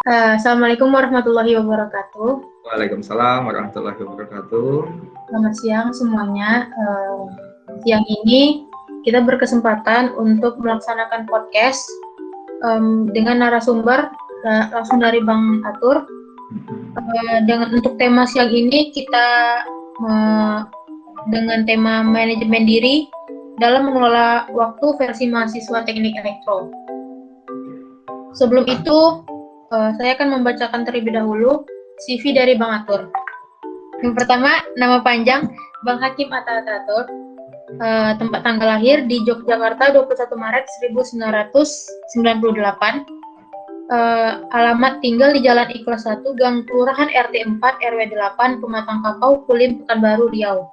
Assalamualaikum warahmatullahi wabarakatuh. Waalaikumsalam warahmatullahi wabarakatuh. Selamat siang semuanya. Siang ini kita berkesempatan untuk melaksanakan podcast dengan narasumber langsung dari Bang Atur. Untuk tema siang ini kita dengan tema manajemen diri dalam mengelola waktu versi mahasiswa teknik elektro. Sebelum itu, saya akan membacakan terlebih dahulu CV dari Bang Atur. Yang pertama, nama panjang Bang Hakim Atta Atur, tempat tanggal lahir di Yogyakarta 21 Maret 1998, alamat tinggal di Jalan Ikhlas 1, Gang Kelurahan RT 4 RW 8, Pematang Kakao, Kulim, Pekanbaru, Riau.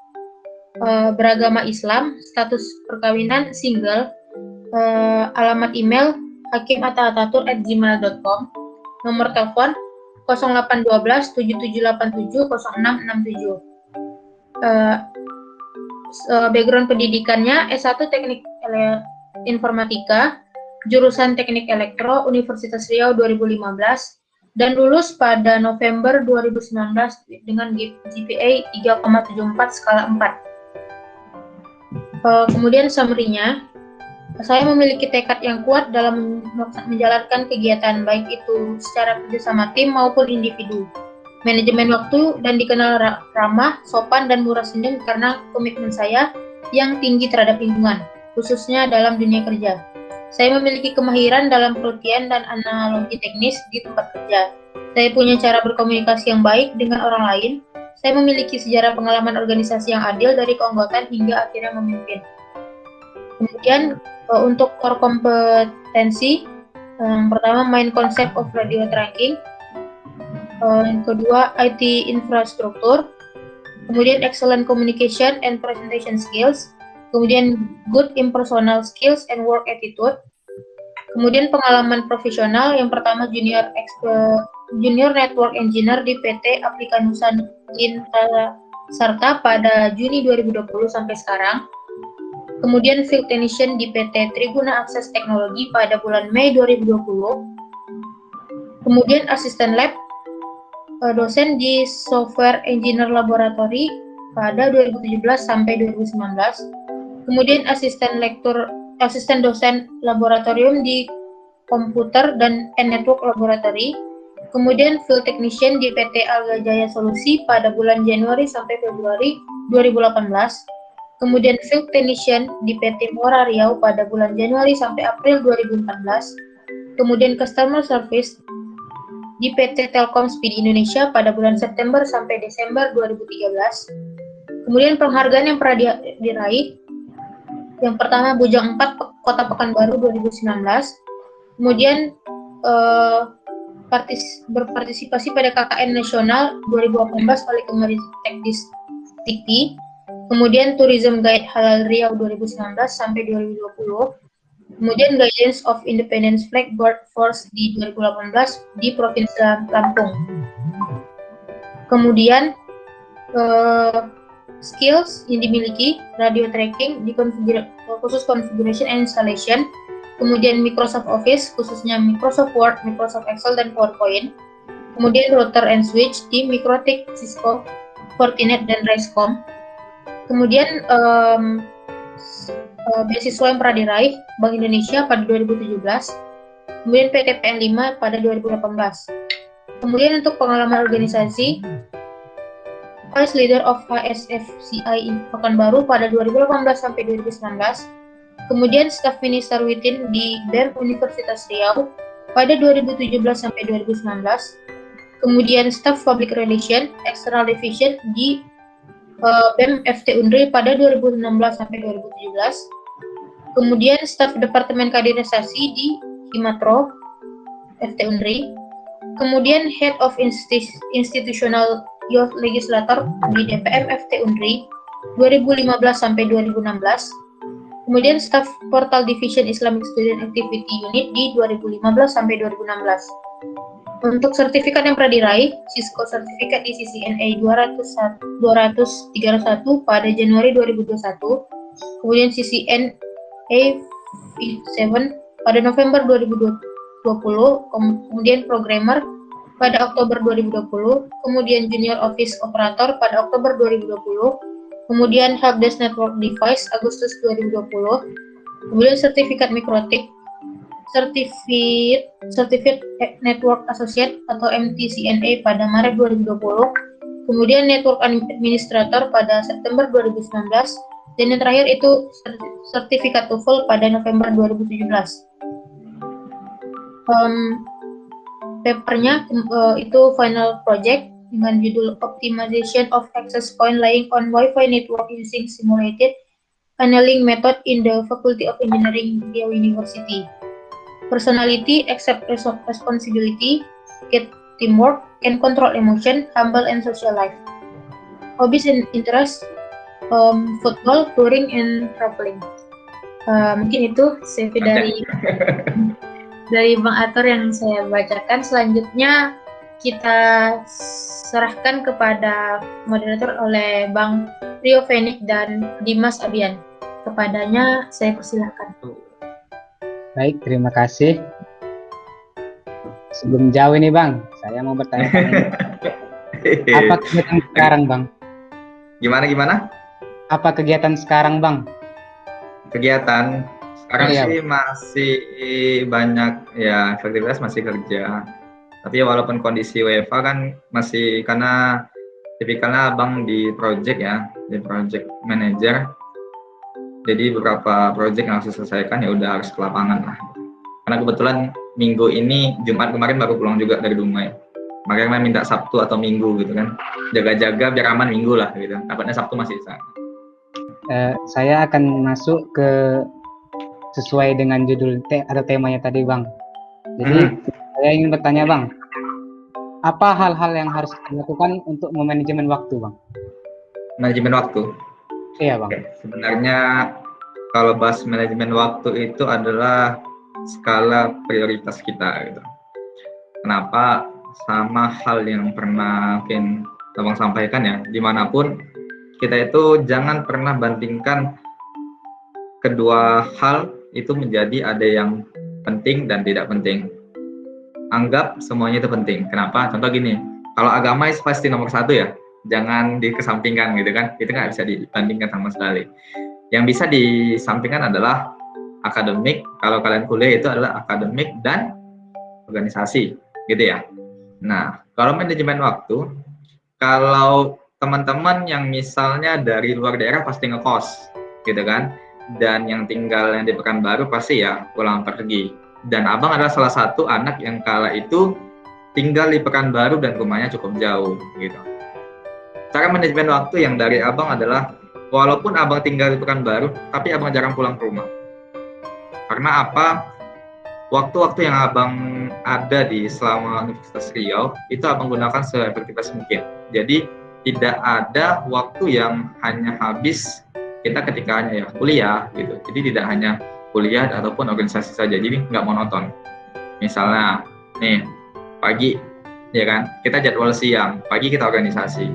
Beragama Islam, status perkawinan single, alamat email hakimattaatur@gmail.com, nomor telepon 0812 7787 0667. Background pendidikannya S1 Teknik Informatika, jurusan Teknik Elektro, Universitas Riau 2015, dan lulus pada November 2019 dengan GPA 3,74 skala 4. Kemudian summary-nya, saya memiliki tekad yang kuat dalam menjalankan kegiatan baik itu secara kerjasama tim maupun individu. Manajemen waktu dan dikenal ramah, sopan, dan murah senyum karena komitmen saya yang tinggi terhadap lingkungan, khususnya dalam dunia kerja. Saya memiliki kemahiran dalam pengertian dan analogi teknis di tempat kerja. Saya punya cara berkomunikasi yang baik dengan orang lain. Saya memiliki sejarah pengalaman organisasi yang adil dari keanggotaan hingga akhirnya memimpin. Kemudian untuk core kompetensi, yang pertama main concept of radio tracking, yang kedua IT infrastruktur, kemudian excellent communication and presentation skills, kemudian good impersonal skills and work attitude, kemudian pengalaman profesional, yang pertama junior network engineer di PT Aplikanusa Sarta pada Juni 2020 sampai sekarang. Kemudian field technician di PT Triguna Akses Teknologi pada bulan Mei 2020. Kemudian asisten lab, dosen di Software Engineer Laboratory pada 2017 sampai 2019. Kemudian asisten dosen laboratorium di Komputer dan Network Laboratory. Kemudian field technician di PT Alga Jaya Solusi pada bulan Januari sampai Februari 2018. Kemudian field technician di PT Mora Riau pada bulan Januari sampai April 2014. Kemudian customer service di PT Telkom Speed Indonesia pada bulan September sampai Desember 2013. Kemudian penghargaan yang pernah diraih, yang pertama Bujang 4 Kota Pekanbaru 2019. Kemudian berpartisipasi pada KKN Nasional 2018 oleh Kemenristek Dikti. Kemudian Tourism Guide Halal Riau 2019 sampai 2020. Kemudian Guidance of Independence Flag Workforce di 2018 di Provinsi Lampung. Kemudian skills yang dimiliki, radio tracking di khusus configuration and installation. Kemudian Microsoft Office, khususnya Microsoft Word, Microsoft Excel, dan PowerPoint. Kemudian router and switch di Mikrotik, Cisco, Fortinet, dan Riscom. Kemudian beasiswa yang pernah diraih Bank Indonesia pada 2017. Kemudian PTPN 5 pada 2018. Kemudian untuk pengalaman organisasi, Vice Leader of HSFCI Pekanbaru pada 2018 sampai 2019. Kemudian Staff Minister Witin di BEM Universitas Riau pada 2017 sampai 2019. Kemudian Staff Public Relation External Division di BEM FT Unri pada 2016 sampai 2017. Kemudian Staf Departemen Kaderisasi di Himatro FT Unri. Kemudian Head of Institutional Youth Legislator di DPM FT Unri 2015 sampai 2016. Kemudian Staff Portal Division Islamic Student Activity Unit di 2015 sampai 2016. Untuk sertifikat yang pernah diraih, Cisco Sertifikat di CCNA 200-301 pada Januari 2021, kemudian CCNA V7 pada November 2020, kemudian Programmer pada Oktober 2020, kemudian Junior Office Operator pada Oktober 2020, kemudian Helpdesk Network Device Agustus 2020, kemudian Sertifikat Mikrotik, Certificate Network Associate atau MTCNA pada Maret 2020, kemudian Network Administrator pada September 2019, dan yang terakhir itu Sertifikat TOEFL pada November 2017. Papernya itu final project dengan judul Optimization of Access Point Lying on Wi-Fi Network Using Simulated Tunneling Method in the Faculty of Engineering, Riau University. Personality, accept responsibility, get teamwork, and control emotion, humble and social life. Hobbies and interest, football, touring, and traveling. Mungkin itu CV dari Bang Ator yang saya bacakan. Selanjutnya kita serahkan kepada moderator oleh Bang Rio Fenik dan Dimas Abian. Kepadanya saya persilahkan. Baik, terima kasih. Sebelum jauh ini Bang, saya mau bertanya apa kegiatan sekarang Bang? Gimana? Apa kegiatan sekarang Bang? Kegiatan sekarang Iya. sih masih banyak ya, aktivitas masih kerja. Tapi walaupun kondisi WFH kan masih, karena tipikalnya abang di project ya, di project manager. Jadi beberapa project yang harus diselesaikan ya udah harus ke lapangan lah. Karena kebetulan minggu ini, Jumat kemarin baru pulang juga dari Dumai. Makanya minta Sabtu atau Minggu gitu kan. Jaga-jaga biar aman Minggu lah gitu. Dapatnya Sabtu masih bisa. Saya akan masuk ke sesuai dengan judul atau temanya tadi Bang. Jadi saya ingin bertanya Bang, apa hal-hal yang harus dilakukan untuk memanajemen waktu Bang? Manajemen waktu? Iya Bang. Sebenarnya kalau bahas manajemen waktu itu adalah skala prioritas kita gitu. Kenapa? Sama hal yang pernah mungkin Abang sampaikan ya, dimanapun kita itu jangan pernah bandingkan kedua hal itu menjadi ada yang penting dan tidak penting. Anggap semuanya itu penting. Kenapa? Contoh gini, kalau agama itu pasti nomor satu ya, jangan dikesampingkan gitu kan, itu nggak bisa dibandingkan sama sekali. Yang bisa disampingkan adalah akademik, kalau kalian kuliah itu adalah akademik dan organisasi gitu ya. Nah, kalau manajemen waktu, kalau teman-teman yang misalnya dari luar daerah pasti ngekos gitu kan, dan yang tinggal yang di Pekanbaru pasti ya pulang pergi. Dan abang adalah salah satu anak yang kala itu tinggal di Pekanbaru dan rumahnya cukup jauh gitu. Cara manajemen waktu yang dari abang adalah, walaupun abang tinggal di Pekanbaru, tapi abang jarang pulang ke rumah. Karena apa? Waktu-waktu yang abang ada di selama Universitas Riau, itu abang gunakan seefektif mungkin. Jadi tidak ada waktu yang hanya habis kita ketika hanya ya kuliah gitu. Jadi tidak hanya kuliah ataupun organisasi saja, jadi nggak monoton. Misalnya nih pagi ya kan, kita jadwal siang, pagi kita organisasi,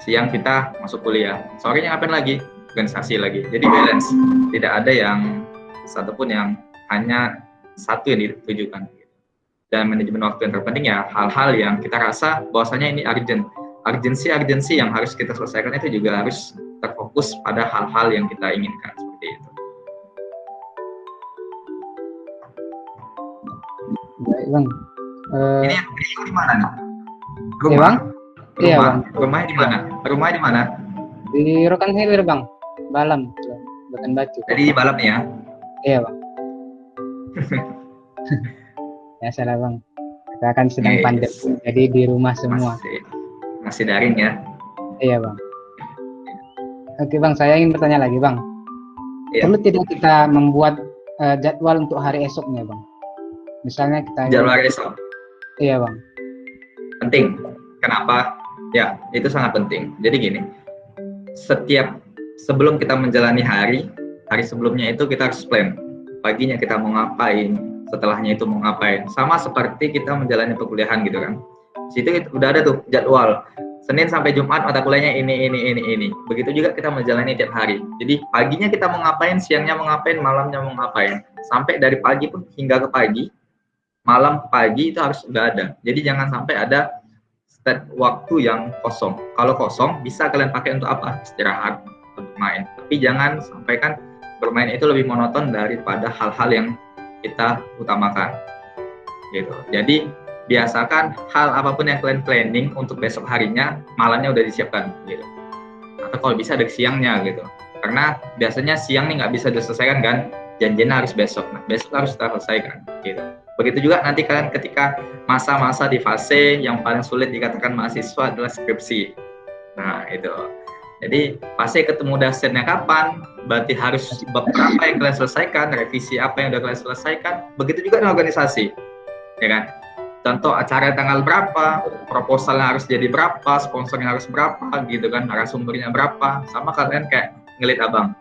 siang kita masuk kuliah, sorenya ngapain lagi? Organisasi lagi. Jadi balance, tidak ada yang satupun yang hanya satu yang ditujukan. Dan manajemen waktu yang terpenting ya hal-hal yang kita rasa bahwasanya ini urgensi yang harus kita selesaikan itu juga harus terfokus pada hal-hal yang kita inginkan, seperti itu. Baik Bang. Ini di mana nih? Rumah? Iya Bang. Iya Bang. Rumahnya di mana? Rumahnya di mana? Di Rokan Hilir Bang. Balam, Bukan Batu. Jadi di Balam ya? Iya Bang. Ya salah Bang. Kita kan sedang pandemi, jadi di rumah semua. Masih daring ya? Iya Bang. Oke Bang, saya ingin bertanya lagi Bang. Iya. Perlu tidak kita membuat jadwal untuk hari esoknya Bang? Misalnya kita jadwal hari esok? Iya Bang. Penting. Kenapa? Ya, itu sangat penting. Jadi gini, sebelum kita menjalani hari sebelumnya itu kita harus plan. Paginya kita mau ngapain, setelahnya itu mau ngapain. Sama seperti kita menjalani perkuliahan gitu kan. Situ udah ada tuh jadwal. Senin sampai Jumat mata kuliahnya ini. Begitu juga kita menjalani tiap hari. Jadi paginya kita mau ngapain, siangnya mau ngapain, malamnya mau ngapain. Sampai dari pagi pun hingga ke pagi, malam pagi itu harus udah ada. Jadi jangan sampai ada state waktu yang kosong. Kalau kosong bisa kalian pakai untuk apa? Istirahat, untuk main. Tapi jangan sampaikan bermain itu lebih monoton daripada hal-hal yang kita utamakan. Gitu. Jadi biasakan hal apapun yang kalian planning untuk besok harinya, malamnya udah disiapkan. Gitu. Atau kalau bisa dari siangnya gitu. Karena biasanya siang nih nggak bisa diselesaikan kan, janjinya harus besok. Nah, besok harus kita selesaikan. Gitu. Begitu juga nanti kalian ketika masa-masa di fase yang paling sulit dikatakan mahasiswa adalah skripsi. Nah itu. Jadi fase ketemu dosennya kapan, berarti harus bab apa yang kalian selesaikan, revisi apa yang udah kalian selesaikan. Begitu juga dengan organisasi, ya kan? Contoh acara tanggal berapa, proposalnya harus jadi berapa, sponsornya harus berapa, gitu kan, narasumbernya berapa. Sama kalian kayak ngelit abang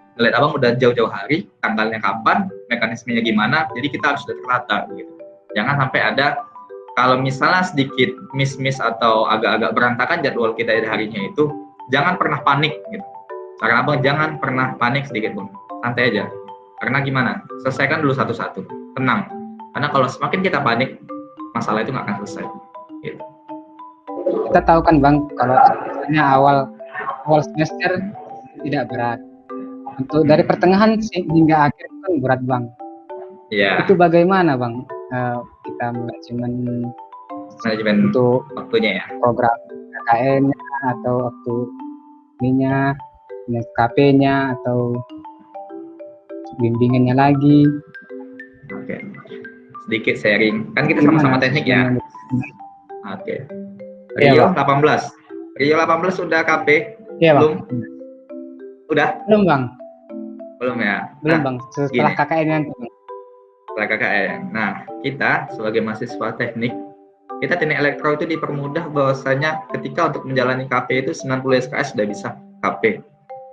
udah jauh-jauh hari, tanggalnya kapan, mekanismenya gimana, jadi kita harus sudah tertata gitu. Jangan sampai ada, kalau misalnya sedikit miss atau agak-agak berantakan jadwal kita di harinya itu, jangan pernah panik gitu. Karena abang jangan pernah panik sedikit pun, santai aja. Karena gimana, selesaikan dulu satu-satu, tenang. Karena kalau semakin kita panik, masalah itu nggak akan selesai. Gitu. Kita tahu kan Bang, kalau misalnya awal semester tidak berat. Untuk dari pertengahan hingga akhir kan berat Bang. Iya. Itu bagaimana Bang kita manajemen untuk waktunya ya? Program KKN-nya atau waktu ininya, SKP-nya atau bimbingannya lagi. Oke. Sedikit sharing. Kan kita sama-sama teknik ya. Oke. Rio 18. Rio 18 sudah KP? Iya, belum? Bang. Udah? Belum, Bang. Belum ya? Belum, Bang. Setelah KKN nanti. Setelah KKN. Nah, kita sebagai mahasiswa teknik, kita teknik elektro itu dipermudah bahwasanya ketika untuk menjalani KP itu 90 SKS sudah bisa KP.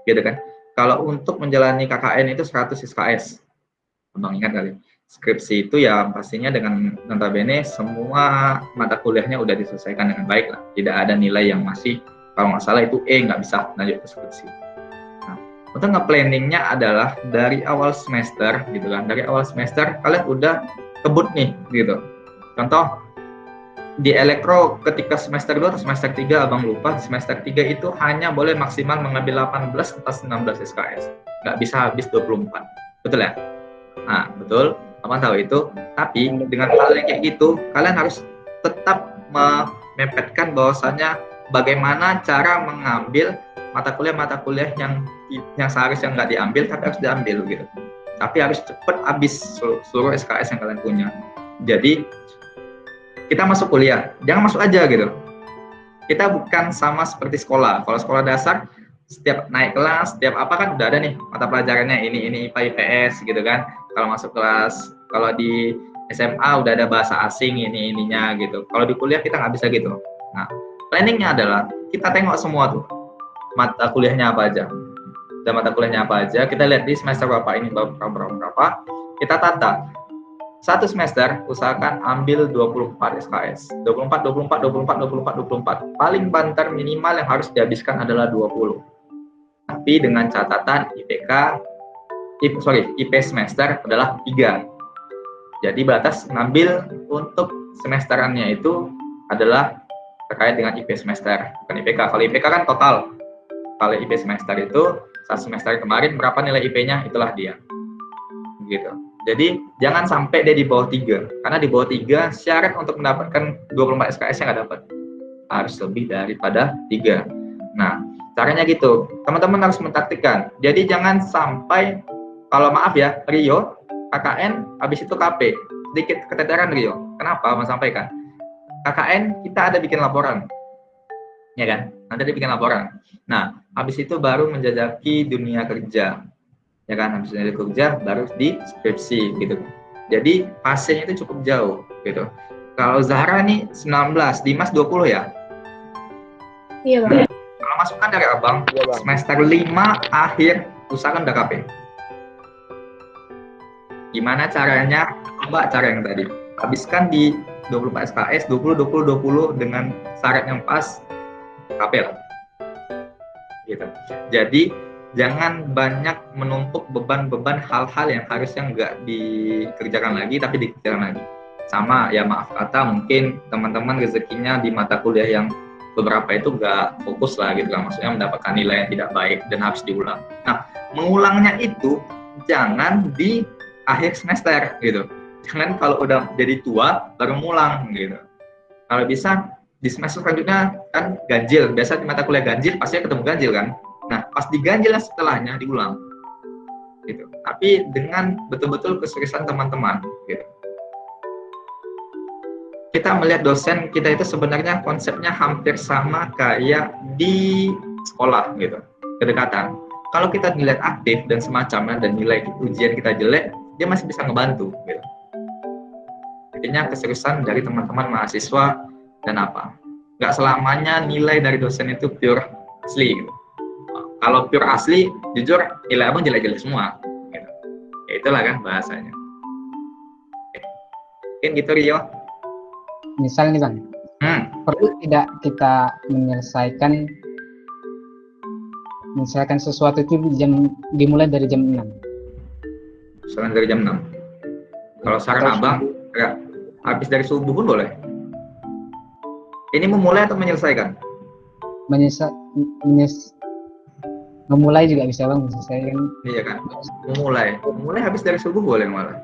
Gitu kan? Kalau untuk menjalani KKN itu 100 SKS. Abang ingat kali. Skripsi itu ya pastinya dengan notabene semua mata kuliahnya udah diselesaikan dengan baik lah. Tidak ada nilai yang masih, kalau nggak salah itu nggak bisa lanjut ke skripsi. Nah, untuk nge-planningnya adalah dari awal semester gitu kan. Dari awal semester kalian udah kebut nih gitu. Contoh di elektro ketika semester 2 atau semester 3 abang lupa, semester 3 itu hanya boleh maksimal mengambil 18 atas 16 SKS. Nggak bisa habis 24. Betul ya? Nah, betul. Abang tahu itu, tapi dengan hal yang kayak gitu, kalian harus tetap memepetkan bahwasannya bagaimana cara mengambil mata kuliah yang seharusnya nggak diambil, tapi harus diambil gitu. Tapi harus cepat habis seluruh SKS yang kalian punya. Jadi kita masuk kuliah, jangan masuk aja gitu. Kita bukan sama seperti sekolah. Kalau sekolah dasar, setiap naik kelas, setiap apa kan udah ada nih mata pelajarannya ini IPA IPS gitu kan. Kalau masuk kelas, kalau di SMA udah ada bahasa asing ininya gitu. Kalau di kuliah kita nggak bisa gitu. Nah, planningnya adalah kita tengok semua tuh mata kuliahnya apa aja. Dan mata kuliahnya apa aja, kita lihat di semester berapa ini berapa, kita tata. Satu semester usahakan ambil 24 SKS. 24. Paling banter minimal yang harus dihabiskan adalah 20. Tapi dengan catatan IP semester adalah 3. Jadi batas ngambil untuk semesterannya itu adalah terkait dengan IP semester, bukan IPK. Kalau IPK kan total. Kalau IP semester itu, saat semester kemarin berapa nilai IP-nya, itulah dia. Gitu. Jadi jangan sampai dia di bawah 3. Karena di bawah 3, syarat untuk mendapatkan 24 SKS yang nggak dapat. Harus lebih daripada 3. Nah, caranya gitu. Teman-teman harus mentaktikkan. Jadi jangan sampai, kalau maaf ya, Rio, KKN, habis itu KP. Sedikit keteteran Rio. Kenapa? Mau sampaikan. KKN, kita ada bikin laporan. Ya kan? Nanti ada bikin laporan. Nah, habis itu baru menjajaki dunia kerja. Ya kan? Habis dunia kerja, baru di skripsi gitu. Jadi, fasenya itu cukup jauh gitu. Kalau Zahra nih 19, Dimas 20 ya? Iya, Bang. Kalau masukan dari abang, semester 5 akhir usahakan udah KP. Gimana caranya? Coba cara yang tadi. Habiskan di 24 SKS, 20 dengan syarat yang pas, KP lah. Gitu. Jadi, jangan banyak menumpuk beban-beban hal-hal yang harusnya nggak dikerjakan lagi, tapi dikerjakan lagi. Sama ya, maaf kata mungkin teman-teman rezekinya di mata kuliah yang beberapa itu nggak fokus lah gitu kan, maksudnya mendapatkan nilai yang tidak baik dan harus diulang. Nah, mengulangnya itu jangan di akhir semester gitu, jangan kalau udah jadi tua baru ngulang gitu. Kalau bisa di semester selanjutnya kan ganjil, biasa di mata kuliah ganjil pasti ketemu ganjil kan, nah pas diganjil setelahnya diulang gitu, tapi dengan betul-betul keseriusan teman-teman gitu. Kita melihat dosen kita itu sebenarnya konsepnya hampir sama kayak di sekolah gitu, kedekatan. Kalau kita dilihat aktif dan semacamnya dan nilai ujian kita jelek, dia masih bisa ngebantu gitu. Artinya keseriusan dari teman-teman mahasiswa dan apa, nggak selamanya nilai dari dosen itu pure asli gitu. Kalau pure asli, jujur nilai abang jelek-jelek semua gitu. Ya itulah kan bahasanya. Mungkin gitu Rio. Misal nih Bang, perlu tidak kita menyelesaikan sesuatu itu dimulai dari jam 6? Misalnya dari jam 6. Kalau saran abang, ya, habis dari subuh pun boleh. Ini memulai atau menyelesaikan? Memulai juga bisa Bang, menyelesaikan. Iya kan? Memulai habis dari subuh boleh malah.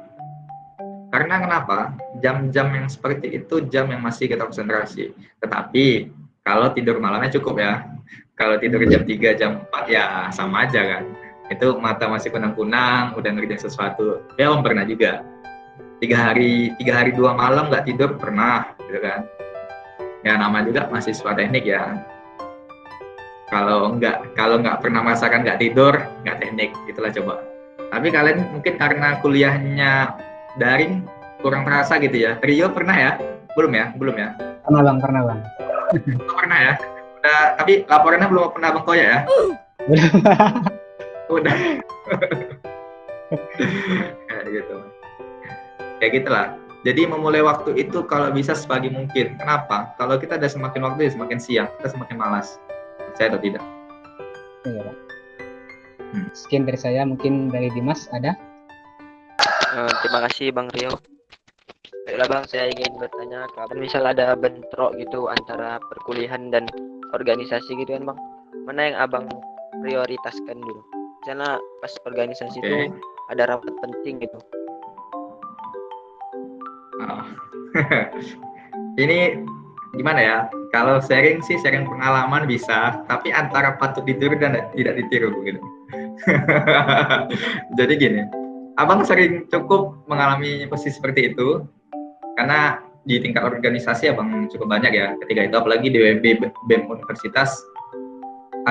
Karena kenapa? Jam-jam yang seperti itu jam yang masih kita konsentrasi. Tetapi kalau tidur malamnya cukup ya. Kalau tidur jam 3, jam 4 ya sama aja kan. Itu mata masih kunang-kunang, udah ngerjain sesuatu. Ya om pernah juga. 3 hari 2 malam nggak tidur pernah, gitu kan. Ya nama juga mahasiswa teknik ya. Kalau nggak pernah merasakan nggak tidur, nggak teknik, itulah coba. Tapi kalian mungkin karena kuliahnya daring kurang terasa gitu ya. Rio pernah ya? Belum ya? Pernah bang. Pernah ya? Udah, tapi laporannya belum pernah bang Koya ya? Udah. Kayak gitu. Kayak gitulah. Jadi memulai waktu itu kalau bisa sepagi mungkin. Kenapa? Kalau kita udah semakin waktu ya semakin siang, kita semakin malas. Percaya atau tidak? Iya Pak. Sekian dari saya, mungkin dari Dimas ada? Terima kasih Bang Rio. Baiklah Bang, saya ingin bertanya, kapan misal ada bentrok gitu antara perkuliahan dan organisasi gitu kan Bang, mana yang Abang prioritaskan dulu? Misalnya pas organisasi itu ada rapat penting gitu. Ini gimana ya? Kalau sharing sih sharing pengalaman bisa, tapi antara patut ditiru dan tidak ditiru gitu. Jadi gini, Abang sering cukup mengalami posisi seperti itu karena di tingkat organisasi Abang cukup banyak ya ketika itu, apalagi di BEM Universitas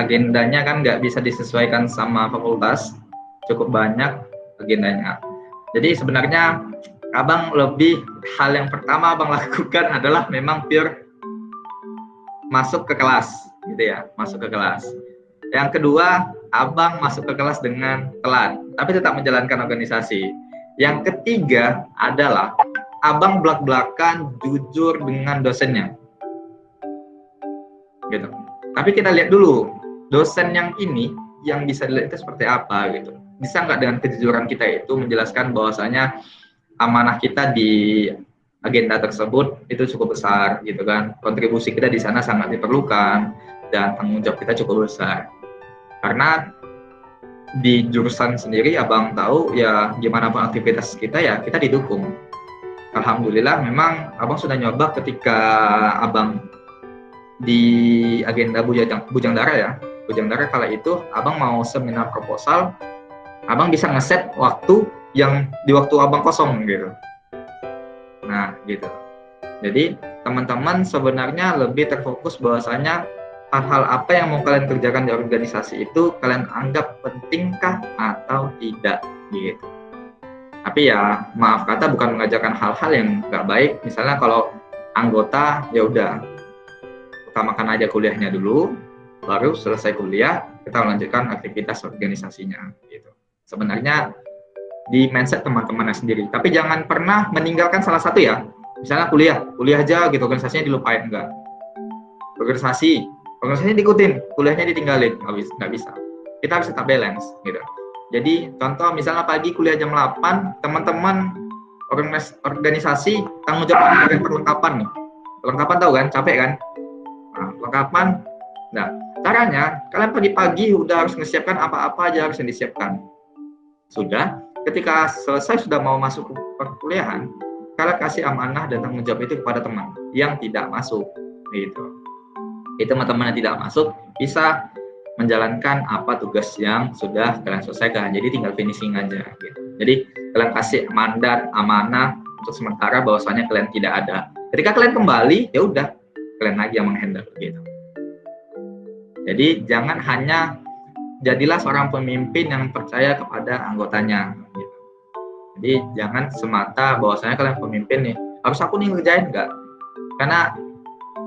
agendanya kan nggak bisa disesuaikan sama fakultas, cukup banyak agendanya. Jadi sebenarnya Abang lebih, hal yang pertama Abang lakukan adalah memang pure masuk ke kelas gitu ya, masuk ke kelas. Yang kedua, Abang masuk ke kelas dengan telat, tapi tetap menjalankan organisasi. Yang ketiga adalah Abang belak-belakan jujur dengan dosennya. Gitu. Tapi kita lihat dulu, dosen yang ini yang bisa dilihat itu seperti apa gitu. Bisa nggak dengan kejujuran kita itu menjelaskan bahwasanya amanah kita di agenda tersebut itu cukup besar gitu kan. Kontribusi kita di sana sangat diperlukan dan tanggung jawab kita cukup besar. Karena di jurusan sendiri Abang tahu ya, gimana pun aktivitas kita ya kita didukung. Alhamdulillah memang Abang sudah nyoba ketika Abang di agenda Bujang Dara ya. Bujang Dara kala itu Abang mau seminar proposal, Abang bisa ngeset waktu yang di waktu Abang kosong gitu. Nah gitu. Jadi teman-teman sebenarnya lebih terfokus bahwasanya hal-hal apa yang mau kalian kerjakan di organisasi itu kalian anggap pentingkah atau tidak gitu. Tapi ya maaf kata bukan mengajarkan hal-hal yang nggak baik. Misalnya kalau anggota ya udah utamakan aja kuliahnya dulu, baru selesai kuliah kita melanjutkan aktivitas organisasinya gitu. Sebenarnya di mindset teman-temannya sendiri. Tapi jangan pernah meninggalkan salah satu ya. Misalnya kuliah aja gitu, organisasinya dilupain, enggak. Organisasinya diikutin, kuliahnya ditinggalin, nggak bisa. Kita harus tetap balance gitu. Jadi contoh misalnya pagi kuliah jam 8, teman-teman organisasi tanggung jawab dari perlengkapan nih. Perlengkapan tahu kan, capek kan? Nah, perlengkapan. Nah, caranya kalian pagi-pagi udah harus menyiapkan apa-apa aja harus yang disiapkan. Sudah, ketika selesai sudah mau masuk ke perkuliahan, kalian kasih amanah dan tanggung jawab itu kepada teman yang tidak masuk, gitu. Itu teman-teman yang tidak masuk bisa menjalankan apa tugas yang sudah kalian selesaikan. Jadi tinggal finishing aja, gitu. Jadi kalian kasih mandat, amanah untuk sementara bahwasanya kalian tidak ada. Ketika kalian kembali, ya udah kalian lagi yang menghandle, gitu. Jadi jangan hanya jadilah seorang pemimpin yang percaya kepada anggotanya, gitu. Jadi jangan semata bahwasanya kalian pemimpin nih, harus aku nih ngerjain, enggak. Karena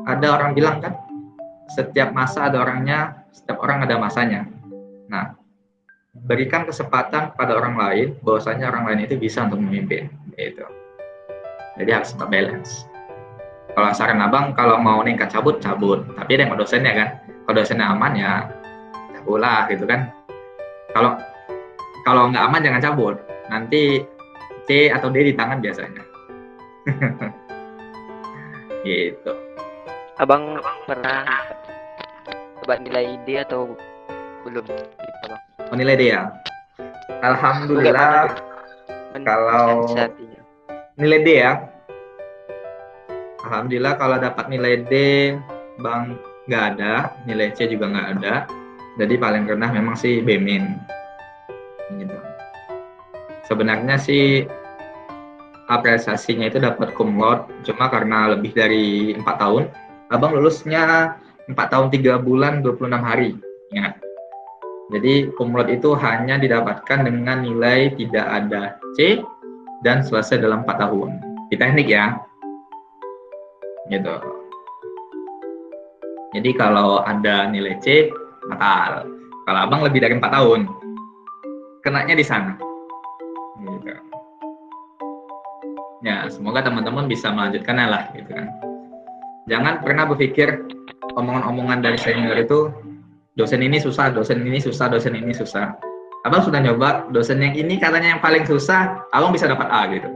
ada orang bilang kan, setiap masa ada orangnya, setiap orang ada masanya. Nah, berikan kesempatan pada orang lain bahwasanya orang lain itu bisa untuk memimpin, gitu. Jadi harus tetap balance. Kalau saran abang, kalau mau ningkat cabut, tapi ada yang dosennya kan. Kalau dosennya aman ya cabut lah, gitu kan. Kalau nggak aman jangan cabut, nanti C atau D di tangan biasanya. Gitu. Abang pernah coba nilai D atau belum? Gitu, Bang. Menilai dia. Alhamdulillah. Kalau mensiasatinya. nilai D ya. Alhamdulillah kalau dapat nilai D, Bang, nggak ada. Nilai C juga nggak ada. Jadi paling rendah memang sih B-. Gitu. Sebenarnya sih apresiasinya itu dapat cum laude, cuma karena lebih dari 4 tahun. Abang lulusnya 4 tahun 3 bulan 26 hari. Ingat. Jadi cum laude itu hanya didapatkan dengan nilai tidak ada C dan selesai dalam 4 tahun. Di teknik ya. Gitu. Jadi kalau ada nilai C, batal. Kalau abang lebih dari 4 tahun, kenanya di sana. Gitu. Ya, semoga teman-teman bisa melanjutkannya lah, gitu kan. Jangan pernah berpikir omongan-omongan dari senior itu, dosen ini susah, dosen ini susah, dosen ini susah. Abang sudah nyoba, dosen yang ini katanya yang paling susah, abang bisa dapat A, gitu.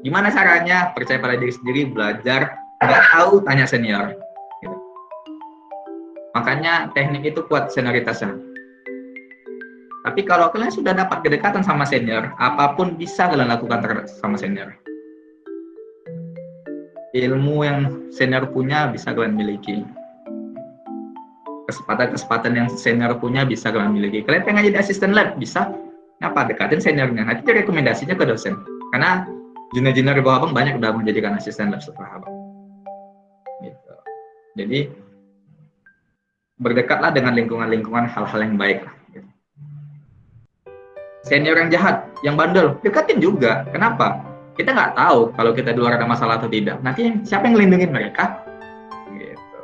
Gimana caranya? Percaya pada diri sendiri, belajar, nggak tahu, tanya senior. Gitu. Makanya teknik itu kuat senioritasnya. Tapi kalau kalian sudah dapat kedekatan sama senior, apapun bisa kalian lakukan sama senior. Ilmu yang senior punya bisa kalian miliki. Kesempatan yang senior punya bisa kalian miliki. Kalian pengen jadi asisten lab, bisa. Apa? Dekatin seniornya. Nanti rekomendasinya ke dosen. Karena junior-junior di bawah abang banyak udah menjadikan asisten lab setelah abang. Gitu. Jadi berdekatlah dengan lingkungan-lingkungan hal-hal yang baik lah. Gitu. Senior yang jahat, yang bandel, dekatin juga. Kenapa? Kita nggak tahu kalau kita di luar ada masalah atau tidak. Nanti siapa yang ngelindungin mereka? Gitu.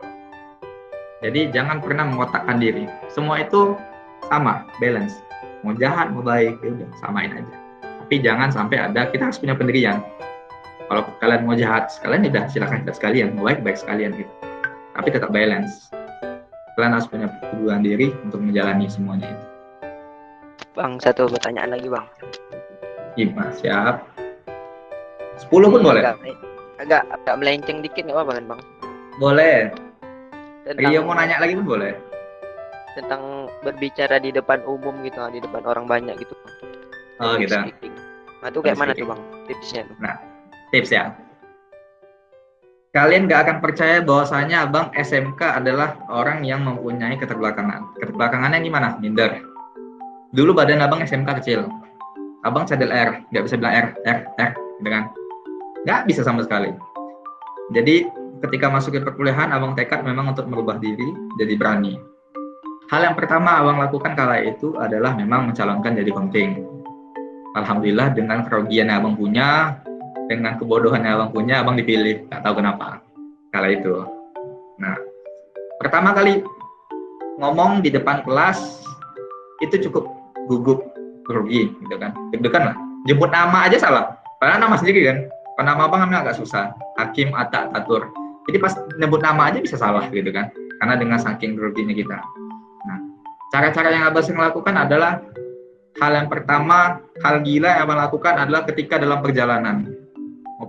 Jadi jangan pernah mengotakkan diri. Semua itu sama, balance. Mau jahat, mau baik, ya udah samain aja. Tapi jangan sampai ada, kita harus punya pendirian. Kalau kalian mau jahat sekalian, udah silakan jahat sekalian, mau baik sekalian gitu. Tapi tetap balance. Kalian harus punya keteguhan diri untuk menjalani semuanya itu. Bang, satu pertanyaan lagi, Bang. Gimana? Siap. 10 pun boleh. Agak melenceng dikit nggak apa-apa kan, Bang? Boleh. Tentang, Rio mau nanya lagi pun boleh. Tentang berbicara di depan umum gitu, di depan orang banyak gitu. Oh, gitu. Nah, itu kayak mana tuh, Bang? Tipsnya tuh. Nah, tips ya. Kalian gak akan percaya bahwasanya abang SMK adalah orang yang mempunyai keterbelakangan. Keterbelakangannya gimana? Minder. Dulu badan abang SMK kecil. Abang cadel R, nggak bisa bilang R, gitu kan? Nggak bisa sama sekali. Jadi ketika masuk ke perkuliahan, abang tekad memang untuk merubah diri, jadi berani. Hal yang pertama abang lakukan kala itu adalah memang mencalonkan jadi komting. Alhamdulillah dengan kerugian yang abang punya, dengan kebodohan yang abang punya, abang dipilih. Nggak tahu kenapa kala itu. Nah, pertama kali ngomong di depan kelas itu cukup gugup, grogi, gitu kan? Deg-degan lah. Jemput nama aja salah. Padahal nama sendiri kan. Nama abang namanya agak susah. Hakim Atta Tatur. Jadi pas nyebut nama aja bisa salah gitu kan. Karena dengan saking groginya kita. Nah, cara-cara yang abang sering lakukan adalah hal yang pertama, hal gila yang abang lakukan adalah ketika dalam perjalanan.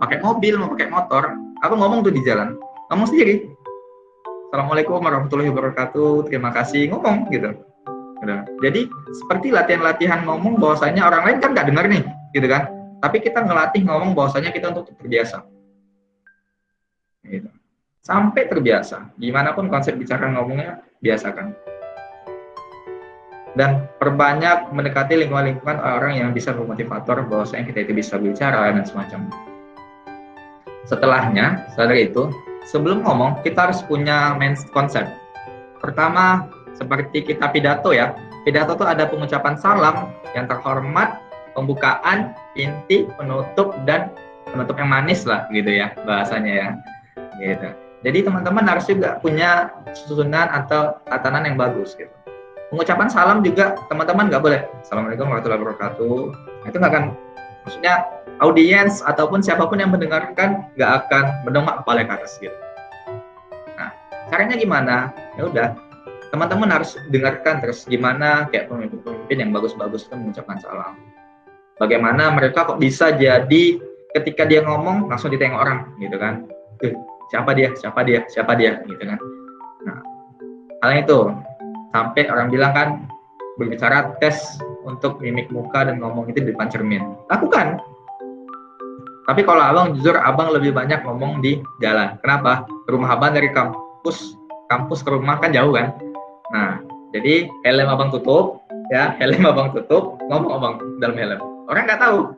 pakai mobil, mau pakai motor, abang ngomong tuh di jalan, ngomong sendiri. Assalamualaikum warahmatullahi wabarakatuh, terima kasih, ngomong gitu. Jadi seperti latihan-latihan ngomong bahwasanya orang lain kan nggak dengar nih, gitu kan? Tapi kita ngelatih ngomong bahwasanya kita untuk terbiasa. Gitu. Sampai terbiasa. Gimana pun konsep bicara ngomongnya, biasakan. Dan perbanyak mendekati lingkungan-lingkungan orang yang bisa bermotivator bahwasanya kita itu bisa bicara dan semacamnya. Setelahnya, setelah itu, sebelum ngomong, kita harus punya main konsep. Pertama, seperti kita pidato ya. Pidato itu ada pengucapan salam yang terhormat, pembukaan, inti, penutup, dan penutup yang manis lah gitu ya bahasanya ya. Gitu. Jadi teman-teman harus juga punya susunan atau tatanan yang bagus gitu. Pengucapan salam juga teman-teman nggak boleh Assalamualaikum warahmatullahi wabarakatuh. Itu nggak akan, maksudnya audiens ataupun siapapun yang mendengarkan nggak akan mendongak kepala ke atas gitu. Nah, caranya gimana? Ya udah, teman-teman harus dengarkan terus gimana kayak pemimpin-pemimpin yang bagus-bagus itu mengucapkan salam. Bagaimana mereka kok bisa jadi ketika dia ngomong langsung ditengok orang gitu kan. Siapa dia gitu kan. Nah, hal itu sampai orang bilang kan berbicara tes untuk mimik muka dan ngomong itu di depan cermin. Lakukan. Tapi kalau abang jujur, abang lebih banyak ngomong di jalan. Kenapa? Rumah abang dari kampus ke rumah kan jauh kan. Nah, jadi helm abang tutup, ya, ngomong abang dalam helm. Orang nggak tahu.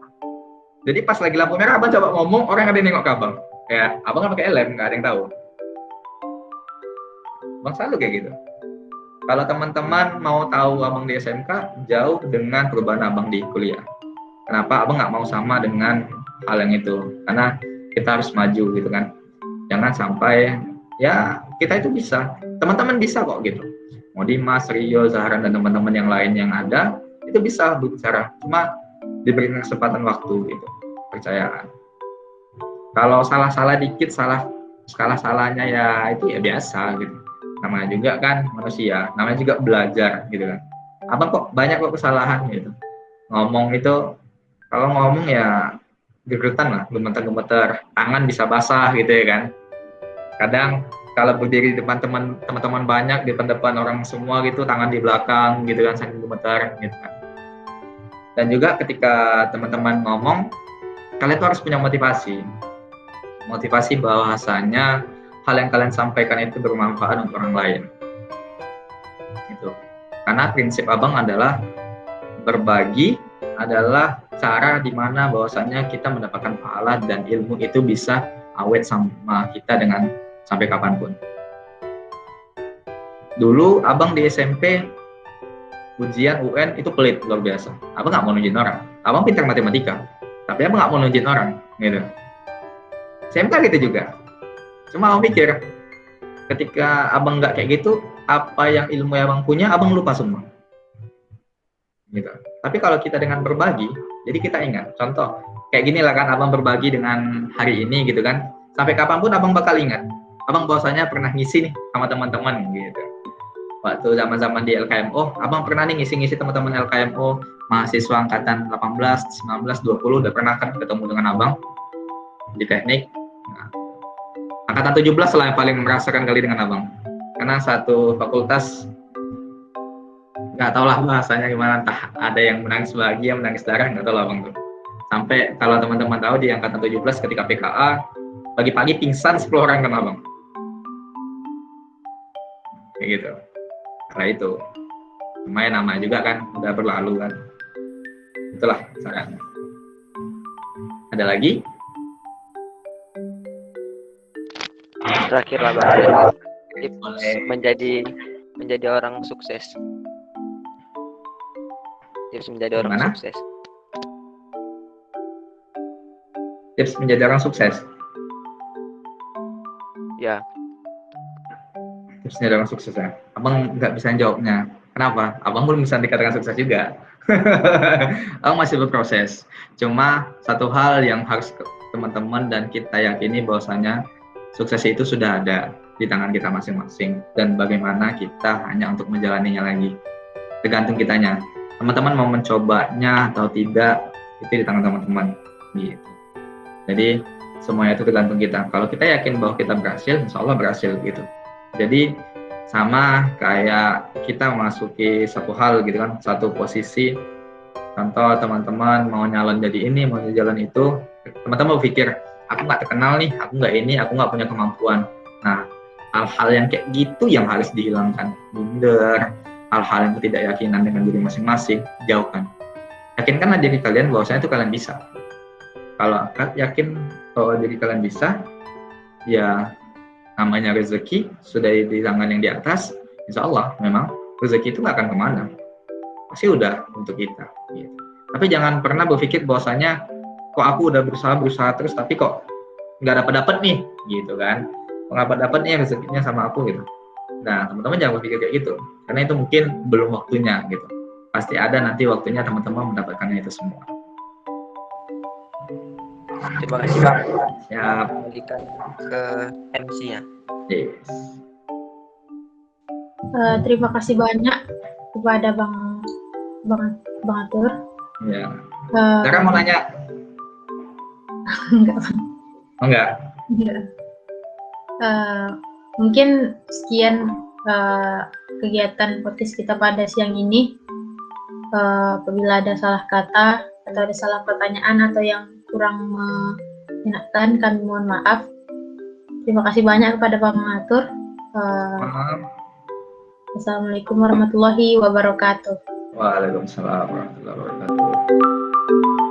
Jadi pas lagi lampu merah, abang coba ngomong, orang ada yang nengok ke abang. Kayak abang kan pakai helm, nggak ada yang tahu. Abang selalu kayak gitu. Kalau teman-teman mau tahu abang di SMK, jauh dengan perubahan abang di kuliah. Kenapa? Abang nggak mau sama dengan hal yang itu. Karena kita harus maju gitu kan. Jangan sampai, ya kita itu bisa. Teman-teman bisa kok gitu. Mau Dimas, Rio, Zaharan, dan teman-teman yang lain yang ada, itu bisa berbicara. Cuma diberikan kesempatan waktu gitu. Percayaan. Kalau salah-salah dikit, salahnya ya itu ya biasa gitu. Namanya juga kan manusia, namanya juga belajar gitu kan. Abang kok banyak kok kesalahan gitu. Ngomong itu, kalau ngomong ya geregetan lah, gemeter-gemeter, tangan bisa basah gitu ya kan. Kadang kalau berdiri di depan teman-teman banyak, di depan orang semua gitu, tangan di belakang gitu kan, saking gemetar gitu kan. Dan juga ketika teman-teman ngomong, kalian tuh harus punya motivasi bahwasanya hal yang kalian sampaikan itu bermanfaat untuk orang lain. Gitu. Karena prinsip abang adalah berbagi adalah cara di mana bahwasanya kita mendapatkan pahala dan ilmu itu bisa awet sama kita dengan sampai kapanpun. Dulu abang di SMP ujian UN itu pelit luar biasa. Abang nggak mau nunjukin orang. Abang pintar matematika, tapi abang nggak mau nunjukin orang, gitu. SMK gitu juga. Cuma abang pikir, ketika abang nggak kayak gitu, apa yang ilmu yang abang punya, abang lupa semua. Gitu. Tapi kalau kita dengan berbagi, jadi kita ingat. Contoh, kayak gini lah kan, abang berbagi dengan hari ini gitu kan. Sampai kapanpun abang bakal ingat. Abang bahwasanya pernah ngisi nih sama teman-teman gitu. Waktu zaman-zaman di LKMO, abang pernah nih ngisi-ngisi teman-teman LKMO, mahasiswa angkatan 18, 19, 20, udah pernah kan ketemu dengan abang di teknik. Nah, angkatan 17 lah yang paling merasakan kali dengan abang. Karena satu fakultas, nggak tau lah bahasanya gimana, entah ada yang menangis bahagia, menangis darah, nggak tau lah abang tuh. Sampai kalau teman-teman tahu di angkatan 17 ketika PKA, pagi-pagi pingsan 10 orang kan abang. Kayak gitu. Karena itu lumayan nama juga kan, udah berlalu kan. Itulah caranya. Ada lagi? Terakhir lah Bang, tips menjadi orang sukses. Tips menjadi orang sukses. Tips menjadi orang sukses. Ya. Tips menjadi orang sukses ya. Abang nggak bisa jawabnya. Kenapa? Abang belum bisa dikatakan sukses juga. Abang masih berproses. Cuma satu hal yang harus teman-teman dan kita yakini bahwasanya sukses itu sudah ada di tangan kita masing-masing, dan bagaimana kita hanya untuk menjalaninya lagi. Tergantung kitanya. Teman-teman mau mencobanya atau tidak, itu di tangan teman-teman. Gitu. Jadi semuanya itu tergantung kita. Kalau kita yakin bahwa kita berhasil, insya Allah berhasil gitu. Jadi sama kayak kita memasuki satu hal gitu kan, satu posisi. Contoh teman-teman mau nyalon jadi ini, mau jalan itu, teman-teman berpikir, aku nggak terkenal nih, aku nggak ini, aku nggak punya kemampuan. Nah, hal-hal yang kayak gitu yang harus dihilangkan. Minder, hal-hal yang ketidakyakinan dengan diri masing-masing, jauhkan. Yakinkanlah diri kalian bahwasanya itu kalian bisa. Kalau yakin bahwa diri kalian bisa, ya namanya rezeki sudah di tangan yang di atas, insya Allah memang rezeki itu nggak akan kemana, pasti udah untuk kita gitu. Tapi jangan pernah berpikir bahwasanya kok aku udah berusaha terus tapi kok nggak dapat nih gitu kan, kok nggak dapat nih rezekinya sama aku gitu. Nah, teman-teman jangan berpikir kayak gitu, karena itu mungkin belum waktunya gitu. Pasti ada nanti waktunya teman-teman mendapatkannya itu semua. Terima kasih Bang. Siap. Kembalikan ke MC-nya. Yes. Terima kasih banyak kepada Bang Atur. Ya. Sekarang mau nanya? Enggak. Oh, enggak? Enggak. Mungkin sekian kegiatan podcast kita pada siang ini. Apabila ada salah kata atau ada salah pertanyaan atau yang kurang menyenangkan, kami mohon maaf. Terima kasih banyak kepada Pak Mengatur. Assalamualaikum warahmatullahi wabarakatuh. Waalaikumsalam warahmatullahi wabarakatuh.